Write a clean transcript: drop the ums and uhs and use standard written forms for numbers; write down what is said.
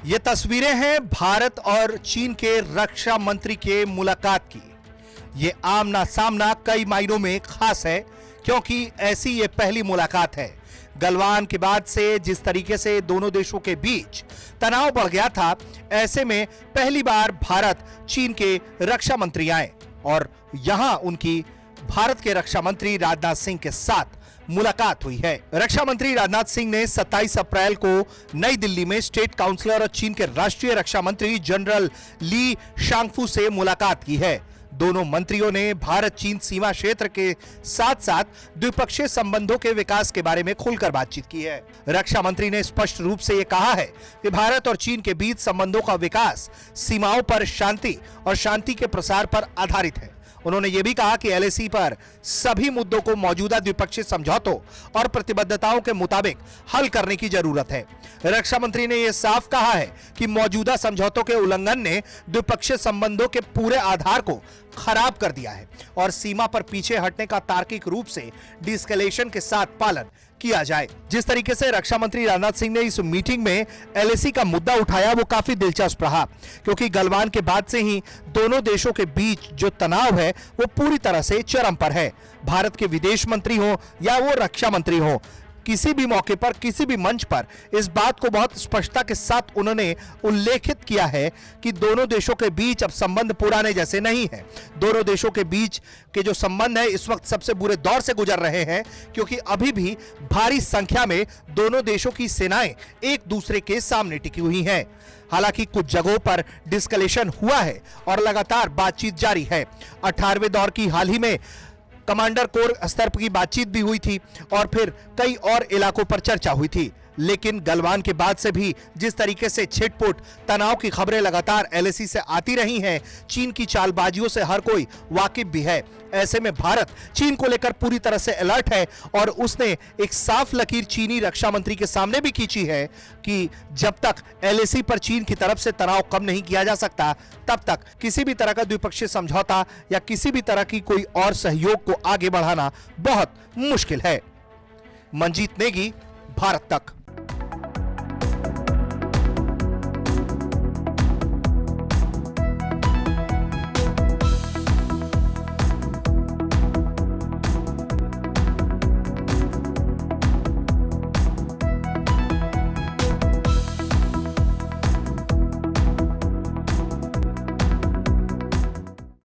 ये तस्वीरें हैं भारत और चीन के रक्षा मंत्री के मुलाकात की। ये आमना सामना कई मायनों में खास है क्योंकि ऐसी ये पहली मुलाकात है। गलवान के बाद से जिस तरीके से दोनों देशों के बीच तनाव बढ़ गया था, ऐसे में पहली बार भारत चीन के रक्षा मंत्री आए और यहां उनकी भारत के रक्षा मंत्री राजनाथ सिंह के साथ मुलाकात हुई है। रक्षा मंत्री राजनाथ सिंह ने 27 अप्रैल को नई दिल्ली में स्टेट काउंसलर और चीन के राष्ट्रीय रक्षा मंत्री जनरल ली शांगफू से मुलाकात की है। दोनों मंत्रियों ने भारत चीन सीमा क्षेत्र के साथ साथ द्विपक्षीय संबंधों के विकास के बारे में खुलकर बातचीत की है। रक्षा मंत्री ने स्पष्ट रूप से यह कहा है कि भारत और चीन के बीच संबंधों का विकास सीमाओं पर शांति और शांति के प्रसार पर आधारित है। उन्होंने ये भी कहा कि एलएसी पर सभी मुद्दों को मौजूदा द्विपक्षीय समझौतों और प्रतिबद्धताओं के मुताबिक हल करने की जरूरत है। रक्षा मंत्री ने यह साफ कहा है कि मौजूदा समझौतों के उल्लंघन ने द्विपक्षीय संबंधों के पूरे आधार को खराब कर दिया है और सीमा पर पीछे हटने का तार्किक रूप से डिस्कलेशन के साथ पालन किया जाए। जिस तरीके से रक्षा मंत्री राजनाथ सिंह ने इस मीटिंग में एलएसी का मुद्दा उठाया वो काफी दिलचस्प रहा, क्योंकि गलवान के बाद से ही दोनों देशों के बीच जो तनाव है वो पूरी तरह से चरम पर है। भारत के विदेश मंत्री हो या वो रक्षा मंत्री हो, किसी भी मौके पर किसी भी मंच पर इस बात को बहुत स्पष्टता के साथ उन्होंने उल्लेखित किया है कि दोनों देशों के बीच अब संबंध पुराने जैसे नहीं है। दोनों देशों के बीच के जो संबंध है इस वक्त सबसे बुरे दौर से गुजर रहे हैं, क्योंकि अभी भी भारी संख्या में दोनों देशों की सेनाएं एक दूसरे के सामने टिकी हुई हैं। हालांकि कुछ जगहों पर डिस्कलेशन हुआ है और लगातार बातचीत जारी है। 18वें दौर की हाल ही में कमांडर कोर स्तर की बातचीत भी हुई थी और फिर कई और इलाकों पर चर्चा हुई थी, लेकिन गलवान के बाद से भी जिस तरीके से छिटपुट तनाव की खबरें लगातार एलएसी से आती रही हैं, चीन की चालबाजियों से हर कोई वाकिफ भी है। ऐसे में भारत चीन को लेकर पूरी तरह से अलर्ट है और उसने एक साफ लकीर चीनी रक्षा मंत्री के सामने भी खींची है कि जब तक एलएसी पर चीन की तरफ से तनाव कम नहीं किया जा सकता, तब तक किसी भी तरह का द्विपक्षीय समझौता या किसी भी तरह की कोई और सहयोग को आगे बढ़ाना बहुत मुश्किल है। मंजीत नेगी, भारत तक।